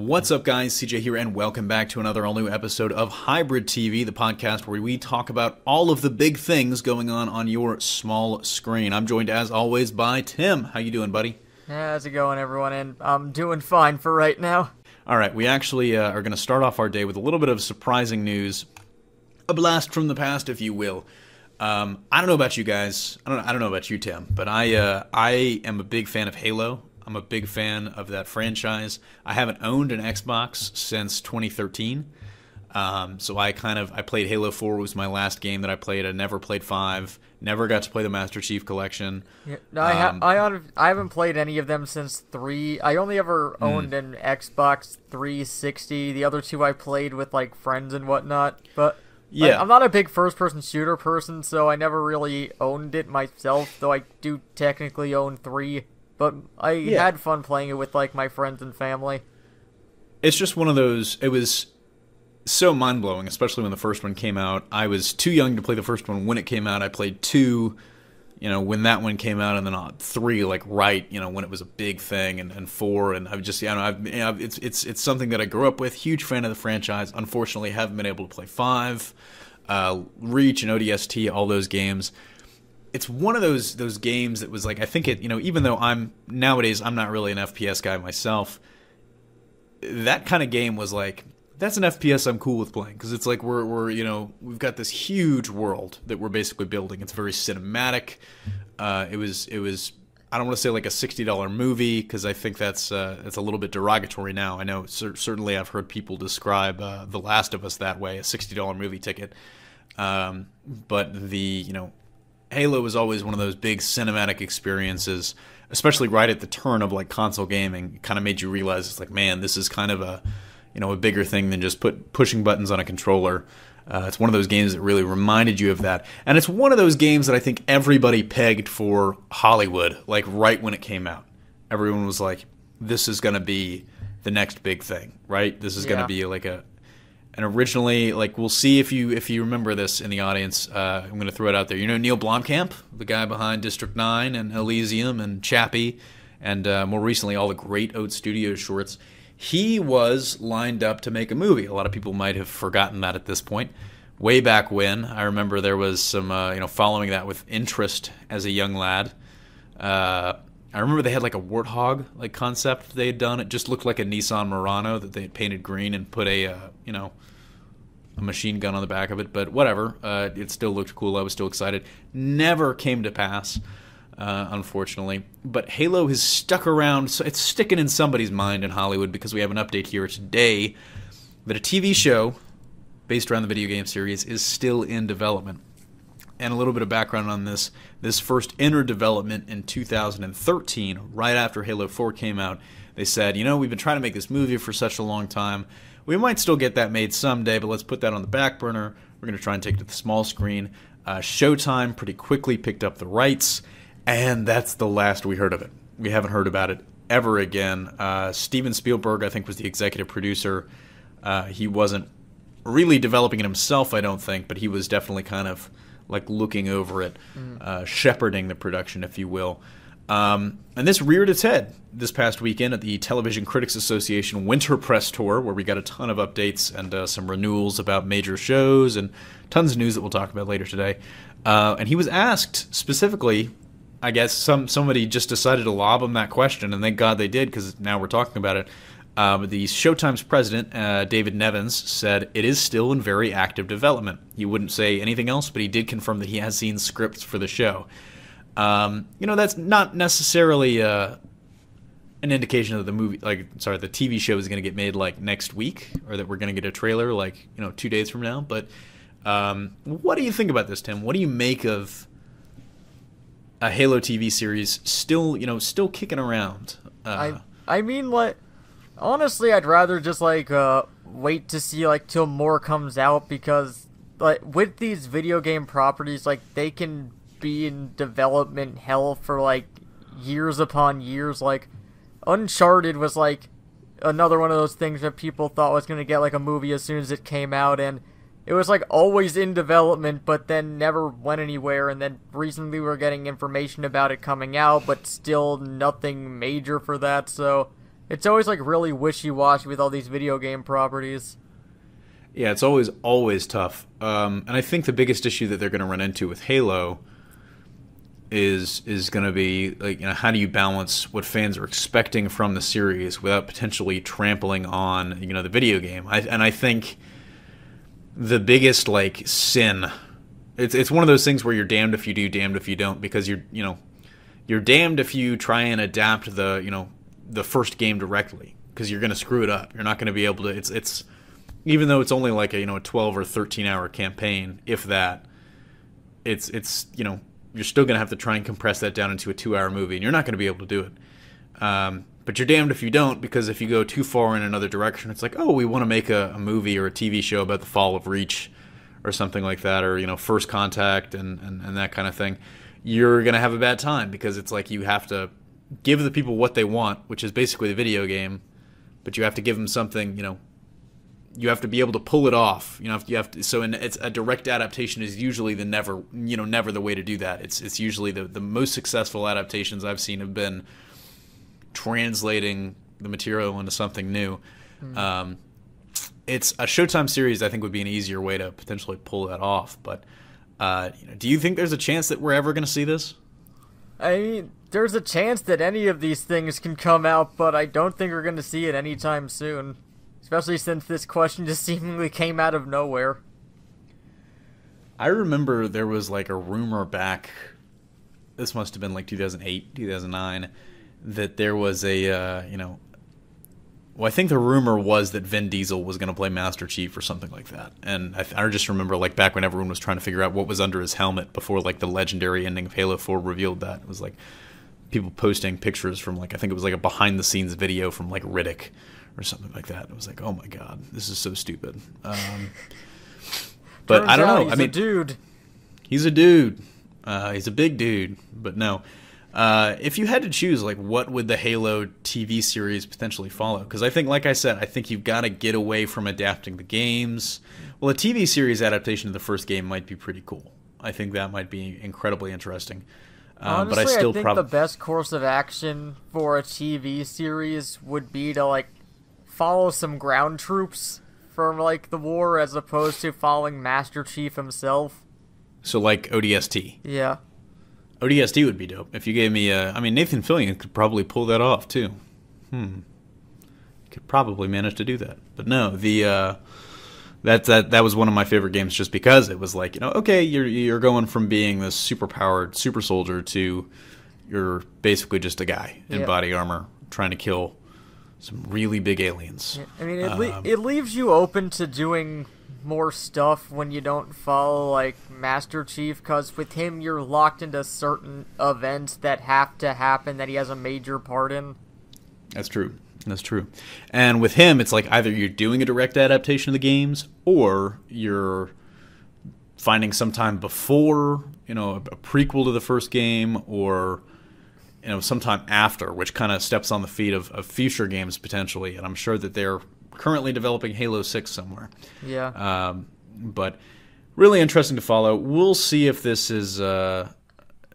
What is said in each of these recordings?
What's up, guys? CJ here, and welcome back to another all-new episode of Hybrid TV, the podcast where we talk about all of the big things going on your small screen. I'm joined, as always, by Tim. How you doing, buddy? Yeah, how's it going, everyone? And I'm doing fine for right now. All right, we actually are going to start off our day with a little bit of surprising news. A blast from the past, if you will. I don't know about you guys. I don't know about you, Tim, but I am a big fan of Halo. I'm a big fan of that franchise. I haven't owned an Xbox since 2013. So I played Halo 4 was my last game that I played. I never played 5. Never got to play the Master Chief Collection. Yeah, I haven't played any of them since 3. I only ever owned an Xbox 360. The other two I played with like friends and whatnot. But yeah, I'm not a big first-person shooter person, so I never really owned it myself. Though I do technically own 3. But I had fun playing it with, like, my friends and family. It's just one of those, it was so mind-blowing, especially when the first one came out. I was too young to play the first one when it came out. I played 2, when that one came out, and then 3, like, when it was a big thing, and 4, and I've just, it's something that I grew up with. Huge fan of the franchise. Unfortunately, haven't been able to play 5, Reach and ODST, all those games. It's one of those games that was like, I think even though nowadays I'm not really an FPS guy myself, that kind of game was like, that's an FPS I'm cool with playing, because it's like we've got this huge world that we're basically building. It's very cinematic. It was I don't want to say like a $60 movie, because I think that's a little bit derogatory now. I know certainly I've heard people describe The Last of Us that way, a $60 movie ticket. But Halo was always one of those big cinematic experiences, especially right at the turn of like console gaming. It kind of made you realize it's like, man, this is kind of a bigger thing than just pushing buttons on a controller. It's one of those games that really reminded you of that, and it's one of those games that I think everybody pegged for Hollywood, like right when it came out. Everyone was like, this is going to be the next big thing, right? This is going to be like And originally, like, we'll see if you remember this in the audience. I'm going to throw it out there. You know Neil Blomkamp, the guy behind District 9 and Elysium and Chappie, and more recently all the great Oat Studios shorts. He was lined up to make a movie. A lot of people might have forgotten that at this point. Way back when, I remember there was some, following that with interest as a young lad. I remember they had like a warthog like concept they had done. It just looked like a Nissan Murano that they had painted green and put a machine gun on the back of it. But whatever, it still looked cool. I was still excited. Never came to pass, unfortunately. But Halo has stuck around. So it's sticking in somebody's mind in Hollywood, because we have an update here today that a TV show based around the video game series is still in development. And a little bit of background on this. This first entered development in 2013, right after Halo 4 came out. They said, we've been trying to make this movie for such a long time. We might still get that made someday, but let's put that on the back burner. We're going to try and take it to the small screen. Showtime pretty quickly picked up the rights, and that's the last we heard of it. We haven't heard about it ever again. Steven Spielberg, I think, was the executive producer. He wasn't really developing it himself, I don't think, but he was definitely kind of like looking over it, shepherding the production, if you will. And this reared its head this past weekend at the Television Critics Association Winter Press Tour, where we got a ton of updates and some renewals about major shows and tons of news that we'll talk about later today. And he was asked specifically, I guess somebody just decided to lob him that question, and thank God they did, because now we're talking about it. The Showtime's president, David Nevins, said it is still in very active development. He wouldn't say anything else, but he did confirm that he has seen scripts for the show. That's not necessarily an indication that the TV show is going to get made like next week, or that we're going to get a trailer like 2 days from now. But what do you think about this, Tim? What do you make of a Halo TV series still kicking around? Honestly, I'd rather just wait to see till more comes out, because with these video game properties, they can be in development hell for years upon years. Uncharted was another one of those things that people thought was going to get a movie as soon as it came out, and it was always in development, but then never went anywhere. And then recently we're getting information about it coming out, but still nothing major for that. So It's always like really wishy-washy with all these video game properties. Yeah, it's always tough. And I think the biggest issue that they're going to run into with Halo is going to be like, how do you balance what fans are expecting from the series without potentially trampling on, the video game? I think the biggest like sin, it's one of those things where you're damned if you do, damned if you don't, because you're damned if you try and adapt the first game directly, because you're going to screw it up. You're not going to be able to. It's even though it's only like a 12 or 13 hour campaign, if that, it's you're still going to have to try and compress that down into a 2-hour movie, and you're not going to be able to do it. But you're damned if you don't, because if you go too far in another direction, it's like, oh, we want to make a movie or a TV show about the fall of Reach or something like that, or First Contact and that kind of thing. You're going to have a bad time, because it's like you have to give the people what they want, which is basically the video game, but you have to give them something, you have to be able to pull it off. You have to. So, it's a direct adaptation is usually never the way to do that. It's usually the most successful adaptations I've seen have been translating the material into something new. It's a Showtime series. I think would be an easier way to potentially pull that off. But do you think there's a chance that we're ever going to see this? I mean, there's a chance that any of these things can come out, but I don't think we're going to see it anytime soon. Especially since this question just seemingly came out of nowhere. I remember there was like a rumor back, this must have been like 2008, 2009, that there was I think the rumor was that Vin Diesel was going to play Master Chief or something like that. And I just remember like back when everyone was trying to figure out what was under his helmet before like the legendary ending of Halo 4 revealed that. It was like people posting pictures from like, I think it was like a behind the scenes video from like Riddick or something like that. It was like, oh my god, this is so stupid. But I don't know. I mean, dude. He's a dude. He's a big dude. But no. If you had to choose, like, what would the Halo TV series potentially follow? Because I think, like I said, I think you've got to get away from adapting the games. Well, a TV series adaptation of the first game might be pretty cool. I think that might be incredibly interesting. Honestly, but I think the best course of action for a TV series would be to, like, follow some ground troops from, like, the war as opposed to following Master Chief himself. So, like, ODST. Yeah. ODST would be dope. If you gave me Nathan Fillion could probably pull that off, too. Could probably manage to do that. But no, that was one of my favorite games just because it was like, okay, you're going from being this super-powered super soldier to you're basically just a guy in body armor trying to kill some really big aliens. I mean, it leaves you open to doing more stuff when you don't follow, like, Master Chief, because with him you're locked into certain events that have to happen that he has a major part in. That's true. And with him, it's like either you're doing a direct adaptation of the games, or you're finding some time before, a prequel to the first game, or sometime after, which kind of steps on the feet of future games potentially. And I'm sure that they're currently developing Halo 6 somewhere. Yeah. But really interesting to follow. We'll see if this is going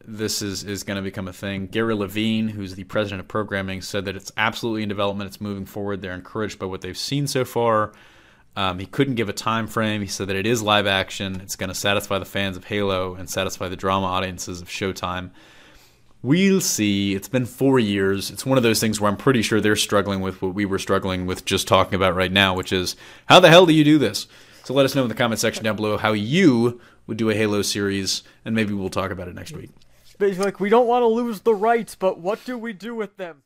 to become a thing. Gary Levine, who's the president of programming, said that it's absolutely in development. It's moving forward. They're encouraged by what they've seen so far. He couldn't give a time frame. He said that it is live action. It's going to satisfy the fans of Halo and satisfy the drama audiences of Showtime. We'll see. It's been 4 years. It's one of those things where I'm pretty sure they're struggling with what we were struggling with just talking about right now, which is, how the hell do you do this? So let us know in the comment section down below how you would do a Halo series, and maybe we'll talk about it next week. Basically, like, we don't want to lose the rights, but what do we do with them?